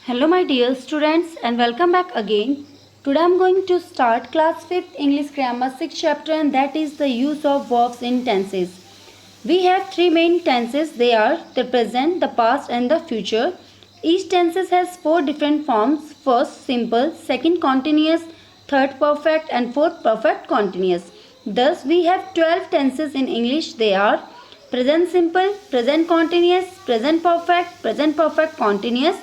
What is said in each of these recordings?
Hello my dear students and welcome back again. Today I am going to start class 5th English grammar 6th chapter, and that is the use of verbs in tenses. We have three main tenses. They are the present, the past and the future. Each tenses has four different forms. First simple, second continuous, third perfect and fourth perfect continuous. Thus we have 12 tenses in English. They are present simple, present continuous, present perfect continuous,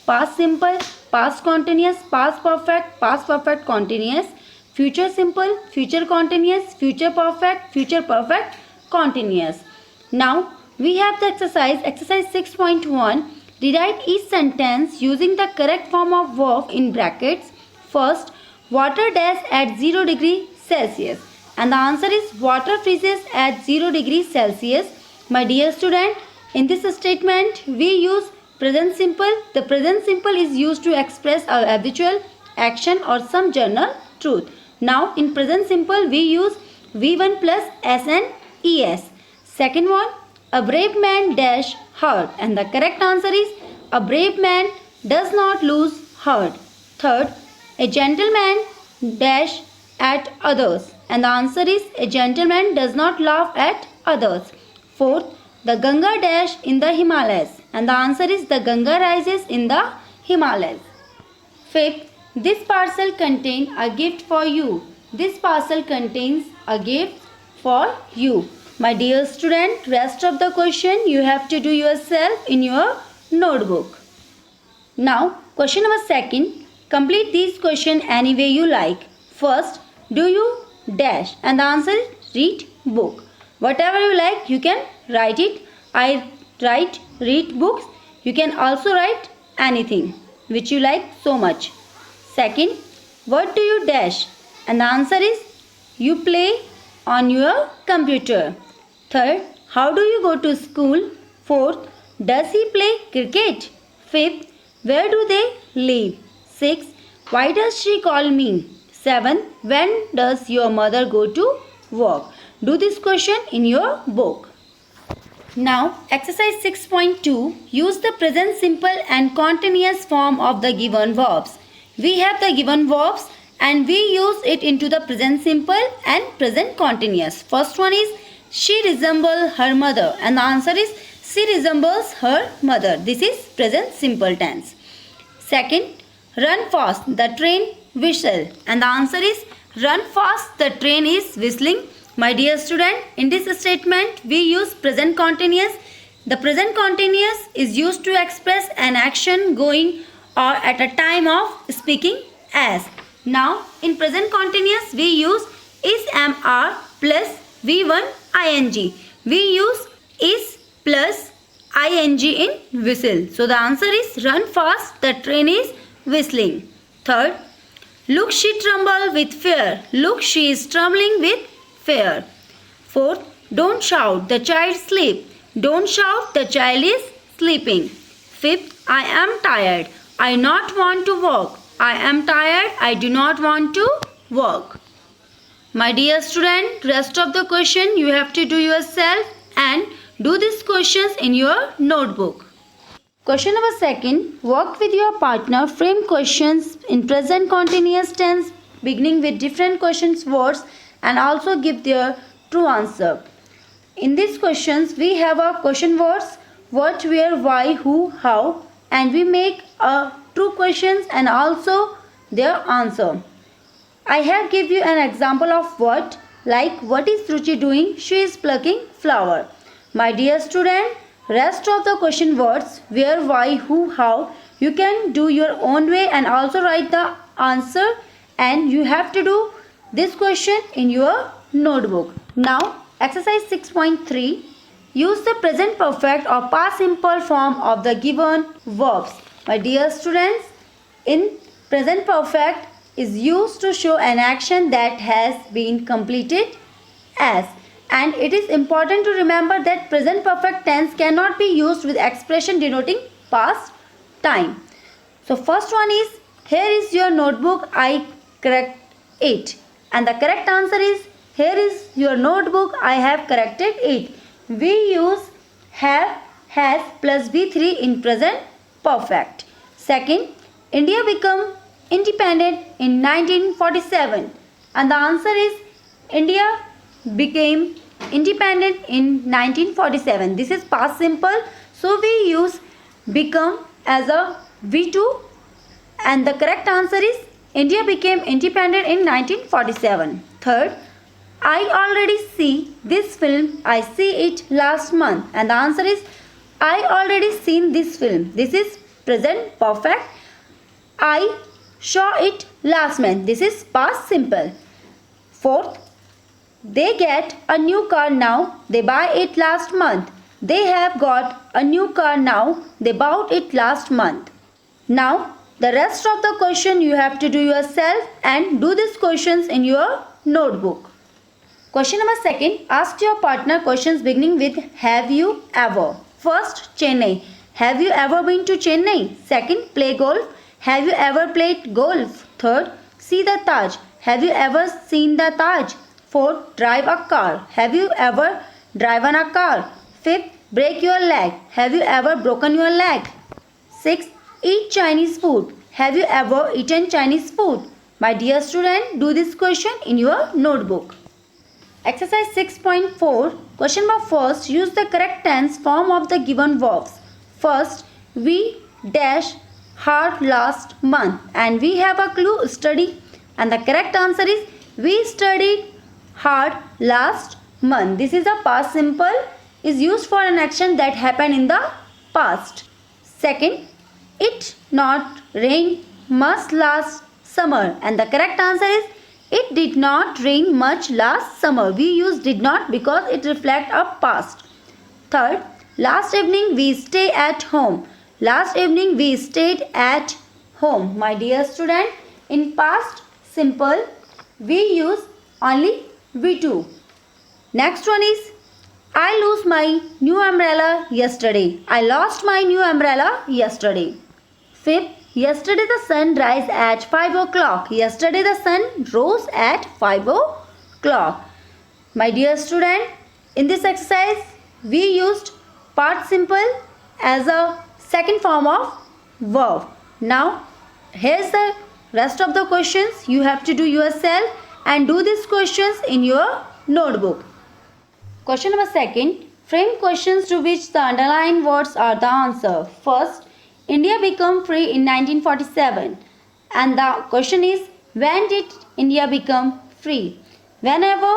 past simple, past continuous, past perfect continuous, future simple, future continuous, future perfect continuous. Now we have the exercise 6.1. Rewrite each sentence using the correct form of verb in brackets. First, water dash at 0 degree Celsius, and the answer is water freezes at 0 degrees Celsius. My dear student, in this statement we use present simple. The present simple is used to express our habitual action or some general truth. Now in present simple we use V1 plus S and ES. Second one, a brave man dash heart, and the correct answer is a brave man does not lose heart. Third, a gentleman dash at others, and the answer is a gentleman does not laugh at others. Fourth, the Ganga dash in the Himalayas, and the answer is the Ganga rises in the Himalayas. Fifth, this parcel contains a gift for you. This parcel contains a gift for you. My dear student, rest of the question you have to do yourself in your notebook. Now, question number second. Complete these questions any way you like. First, do you dash? And the answer is read book. Whatever you like, you can write it. I write read books. You can also write anything which you like so much. Second, what do you dash? And the answer is you play on your computer. Third, how do you go to school? Fourth, does he play cricket? Fifth, where do they live? Sixth, why does she call me? Seventh, when does your mother go to work? Do this question in your book. Now, exercise 6.2. Use the present simple and continuous form of the given verbs. We have the given verbs and we use it into the present simple and present continuous. First one is she resembles her mother, and the answer is she resembles her mother. This is present simple tense. Second, run fast, the train whistle, and the answer is run fast, the train is whistling. My dear student, in this statement we use present continuous. The present continuous is used to express an action going or at a time of speaking as. Now in present continuous we use is MR plus V1 ing. We use is plus ing in whistle. So the answer is run fast, the train is whistling. Third, look she tremble with fear. Look she is trembling with fear. Fourth, don't shout, the child sleep. Don't shout, the child is sleeping. Fifth, I am tired. I not want to work. I am tired. I do not want to work. My dear student, rest of the question you have to do yourself and do these questions in your notebook. Question number second. Work with your partner. Frame questions in present continuous tense beginning with different questions words and also give their true answer. In these questions we have a question words what, where, why, who, how, and we make a true questions and also their answer. I have give you an example of what, like what is Ruchi doing? She is plucking flower. My dear student, rest of the question words where, why, who, how, you can do your own way and also write the answer, and you have to do this question in your notebook. Now exercise 6.3. Use the present perfect or past simple form of the given verbs. My dear students, in present perfect is used to show an action that has been completed as, and it is important to remember that present perfect tense cannot be used with expression denoting past time. So first one is here is your notebook, I correct it, and the correct answer is here is your notebook, I have corrected it. We use have, has plus V3 in present perfect. Second, India became independent in 1947? And the answer is India became independent in 1947. This is past simple, so we use become as a V2, and the correct answer is India became independent in 1947. Third, I already see this film. I see it last month. And the answer is I already seen this film. This is present perfect. I saw it last month. This is past simple. Fourth, they get a new car now. They buy it last month. They have got a new car now. They bought it last month. Now, the rest of the question you have to do yourself and do these questions in your notebook. Question number 2. Ask your partner questions beginning with have you ever. First, Chennai. Have you ever been to Chennai? Second, play golf. Have you ever played golf? Third, see the Taj. Have you ever seen the Taj? Fourth, drive a car. Have you ever driven a car? Fifth, break your leg. Have you ever broken your leg? Sixth, eat Chinese food. Have you ever eaten Chinese food? My dear student, do this question in your notebook. Exercise 6.4. Question number first. Use the correct tense form of the given verbs. First, we dash hard last month, and we have a clue study, and the correct answer is we studied hard last month. This is a past simple, is used for an action that happened in the past. Second, it not rain much last summer, and the correct answer is it did not rain much last summer. We use did not because it reflects a past. Third, last evening we stay at home. Last evening we stayed at home. My dear student, in past simple we use only V2. Next one is I lose my new umbrella yesterday. I lost my new umbrella yesterday. Fifth, yesterday the sun rose at 5 o'clock. Yesterday the sun rose at 5 o'clock. My dear student, in this exercise we used part simple as a second form of verb. Now here's the rest of the questions you have to do yourself and do these questions in your notebook. Question number 2. Frame questions to which the underlined words are the answer. First, India became free in 1947, and the question is when did India become free? Whenever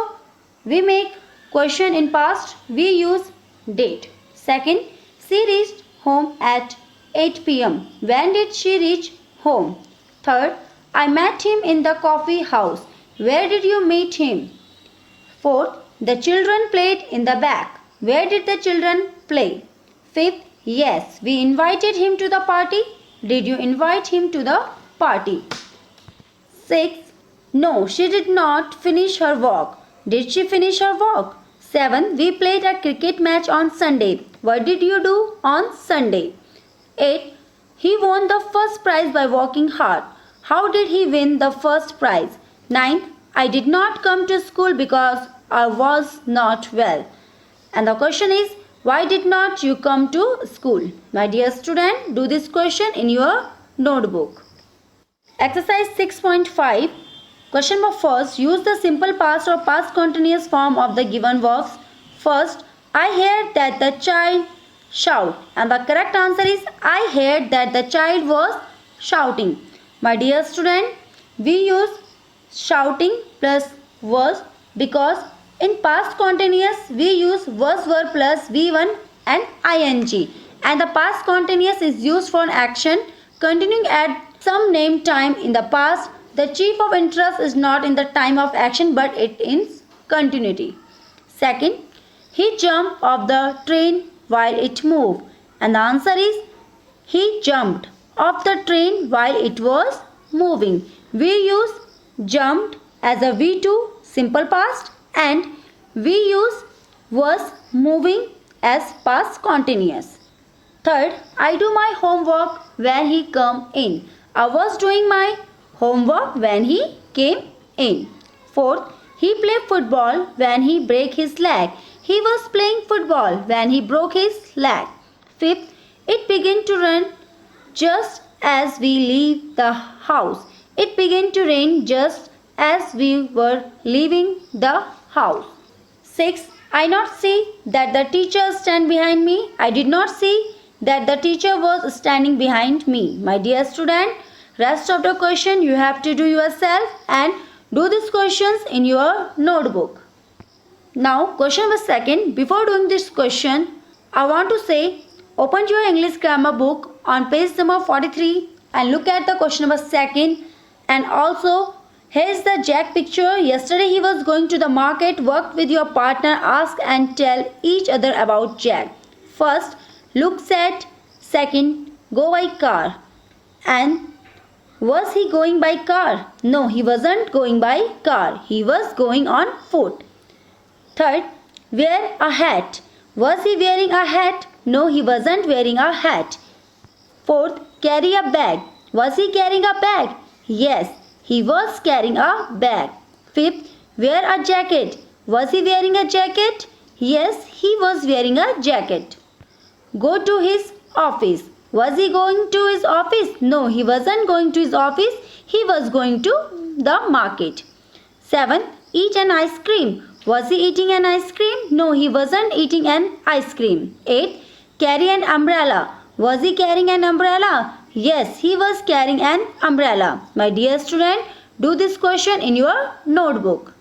we make question in past, we use date. Second, she reached home at 8 p.m. When did she reach home? Third, I met him in the coffee house. Where did you meet him? Fourth, the children played in the back. Where did the children play? Fifth, yes, we invited him to the party. Did you invite him to the party? Sixth, no, she did not finish her work. Did she finish her work? 7. We played a cricket match on Sunday. What did you do on Sunday? 8. He won the first prize by working hard. How did he win the first prize? 9. I did not come to school because I was not well. And the question is, why did not you come to school? My dear student, do this question in your notebook. Exercise 6.5. Question number first. Use the simple past or past continuous form of the given verbs. First, I heard that the child shout. And the correct answer is I heard that the child was shouting. My dear student, we use shouting plus was because in past continuous we use was verb plus V1 and ing, and the past continuous is used for an action continuing at some named time in the past. The chief of interest is not in the time of action but it is continuity. Second, he jumped off the train while it moved, and the answer is he jumped off the train while it was moving. We use jumped as a V2 simple past and we use was moving as past continuous. Third, I do my homework when he come in. I was doing my homework when he came in. Fourth, he played football when he broke his leg. He was playing football when he broke his leg. Fifth, it began to run just as we leave the house. It began to rain just as we were leaving the house. 6. I not see that the teacher stand behind me. I did not see that the teacher was standing behind me. My dear student, rest of the question you have to do yourself and do these questions in your notebook. Now question number 2. Before doing this question, I want to say open your English grammar book on page number 43 and look at the question number 2. And also here is the Jack picture. Yesterday he was going to the market. Work with your partner. Ask and tell each other about Jack. First, look sad. Second, go by car. And was he going by car? No, he wasn't going by car. He was going on foot. Third, wear a hat. Was he wearing a hat? No, he wasn't wearing a hat. Fourth, carry a bag. Was he carrying a bag? Yes, he was carrying a bag. Fifth, wear a jacket. Was he wearing a jacket? Yes, he was wearing a jacket. Go to his office. Was he going to his office? No, he wasn't going to his office. He was going to the market. 7. Eat an ice cream. Was he eating an ice cream? No, he wasn't eating an ice cream. 8. Carry an umbrella. Was he carrying an umbrella? Yes, he was carrying an umbrella. My dear student, do this question in your notebook.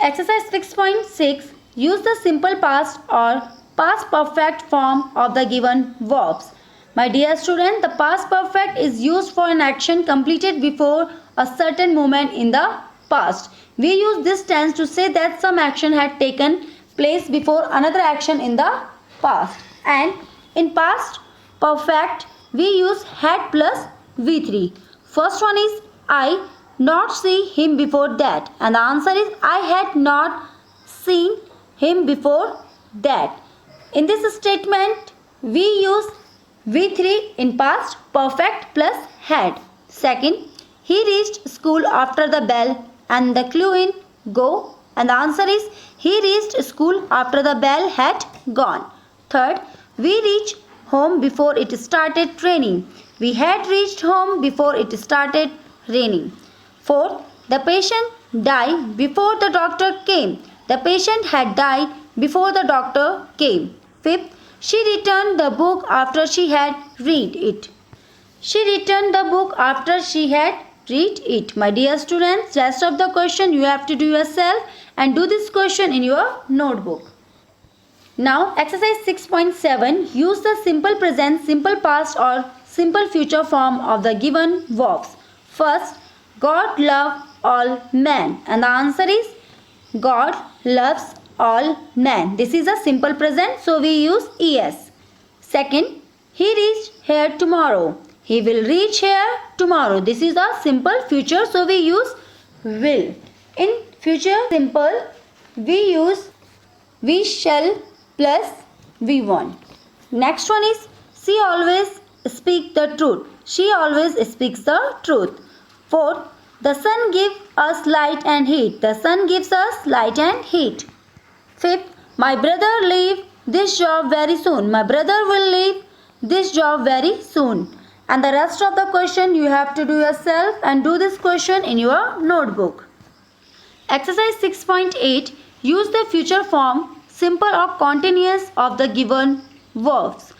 Exercise 6.6. Use the simple past or past perfect form of the given verbs. My dear student, the past perfect is used for an action completed before a certain moment in the past. We use this tense to say that some action had taken place before another action in the past. And in past perfect, we use had plus V3. First one is I not see him before that. And the answer is I had not seen him before that. In this statement, we use V3 in past perfect plus had. Second, he reached school after the bell and the clue in go. And the answer is he reached school after the bell had gone. Third, we reached home before it started raining. We had reached home before it started raining. Fourth, the patient died before the doctor came. The patient had died before the doctor came. Fifth, she returned the book after she had read it. She returned the book after she had read it. My dear students, rest of the question you have to do yourself and do this question in your notebook. Now exercise 6.7. Use the simple present, simple past or simple future form of the given verbs. First, God loves all men. And the answer is God loves all men. This is a simple present, so we use es. Second, he reached here tomorrow. He will reach here tomorrow. This is a simple future, so we use will. In future simple, we use we shall plus we want. Next one is she always speaks the truth. She always speaks the truth. Fourth, the sun gives us light and heat. The sun gives us light and heat. Fifth, my brother leave this job very soon. My brother will leave this job very soon. And the rest of the question you have to do yourself and do this question in your notebook. Exercise 6.8. Use the future form simple or continuous of the given verbs.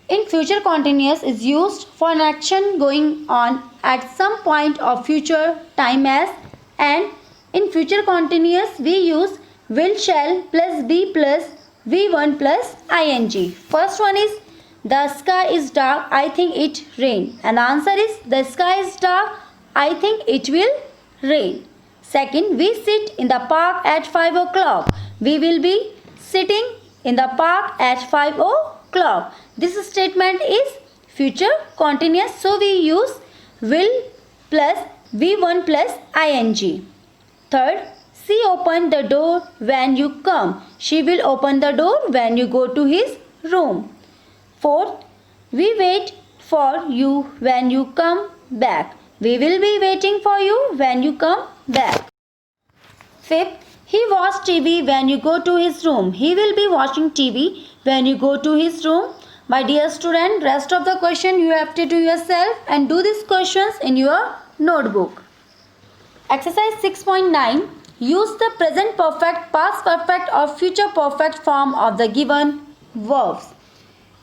In future continuous is used for an action going on at some point of future time as, and in future continuous we use will shall plus be plus v1 plus ing. First one is the sky is dark, I think it rain. And the answer is the sky is dark, I think it will rain. Second, we sit in the park at 5 o'clock. We will be sitting in the park at 5 o'clock. This statement is future continuous, so we use will plus v1 plus ing. Third, she opened the door when you come. She will open the door when you go to his room. Fourth, we wait for you when you come back. We will be waiting for you when you come back. Fifth, he watched TV when you go to his room. He will be watching TV when you go to his room. My dear student, rest of the question you have to do yourself and do these questions in your notebook. Exercise 6.9. Use the present perfect, past perfect or future perfect form of the given verbs.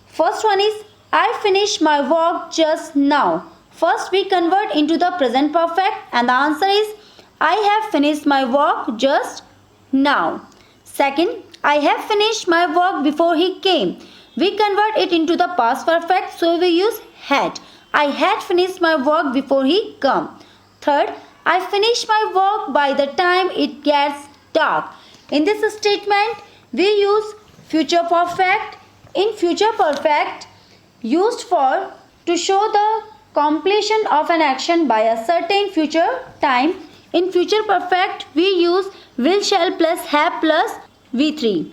First one is I finished my work just now. First we convert into the present perfect and the answer is I have finished my work just now. Second, I have finished my work before he came. We convert it into the past perfect, so we use had. I had finished my work before he came. Third, I finish my work by the time it gets dark. In this statement, we use future perfect. In future perfect, used for to show the completion of an action by a certain future time. In future perfect, we use will, shall plus have plus V3.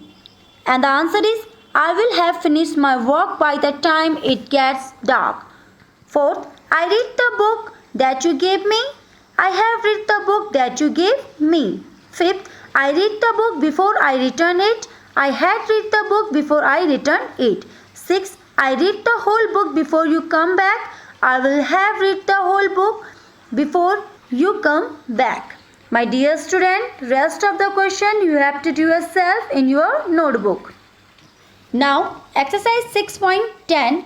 And the answer is I will have finished my work by the time it gets dark. Fourth, I read the book that you gave me. I have read the book that you gave me. Fifth, I read the book before I return it. I had read the book before I return it. Sixth, I read the whole book before you come back. I will have read the whole book before you come back. My dear student, rest of the question you have to do yourself in your notebook. Now, exercise 6.10.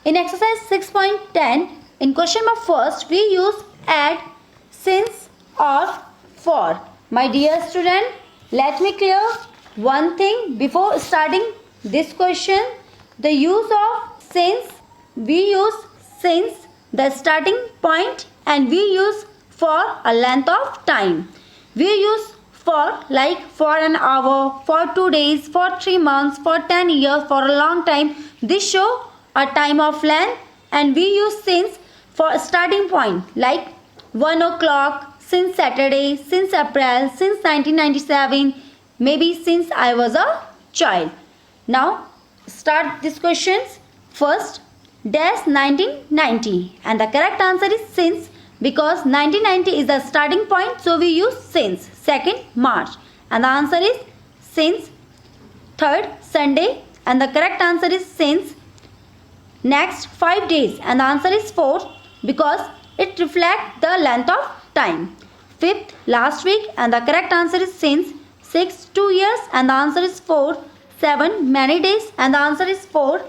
In exercise 6.10, in question number first, we use add, since or for. My dear student, let me clear one thing before starting this question. The use of since, we use since the starting point and we use for a length of time. We use for like for an hour, for 2 days, for 3 months, for 10 years, for a long time. This show a time of length, and we use since for a starting point like 1 o'clock, since Saturday, since April, since 1997, maybe since I was a child. Now start these questions. First, dash 1990, and the correct answer is since, because 1990 is the starting point, so we use since. Second, March, and the answer is since. Third, Sunday, and the correct answer is since. Next, 5 days, and the answer is 4, because it reflects the length of time. Fifth, last week, and the correct answer is since. 6, 2 years, and the answer is 4. 7, many days, and the answer is 4.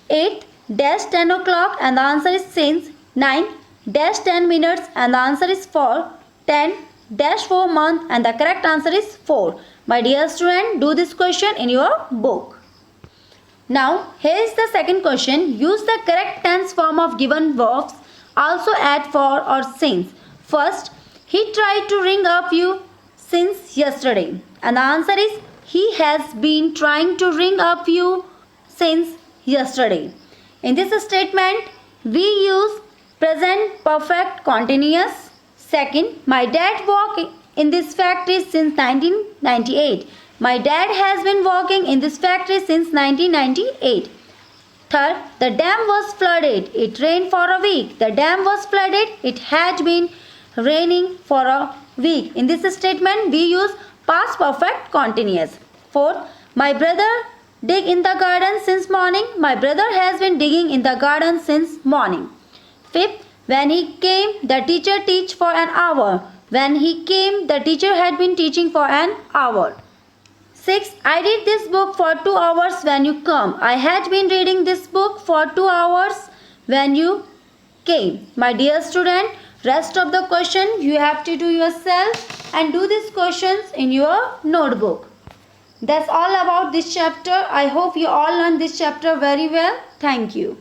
8, dash 10 o'clock, and the answer is since. 9, dash 10 minutes, and the answer is 4. 10, dash 4 month, and the correct answer is 4. My dear student, do this question in your book. Now, here is the second question. Use the correct tense form of given verbs. Also add for or since. First, he tried to ring up you since yesterday. And the answer is he has been trying to ring up you since yesterday. In this statement, we use present perfect continuous. Second, my dad worked in this factory since 1998. My dad has been working in this factory since 1998. Third, the dam was flooded. It rained for a week. The dam was flooded. It had been raining for a week. In this statement, we use past perfect continuous. Fourth, my brother dig in the garden since morning. My brother has been digging in the garden since morning. Fifth, when he came, the teacher teach for an hour. When he came, the teacher had been teaching for an hour. 6. I read this book for 2 hours when you come. I had been reading this book for 2 hours when you came. My dear student, rest of the question you have to do yourself and do these questions in your notebook. That's all about this chapter. I hope you all learned this chapter very well. Thank you.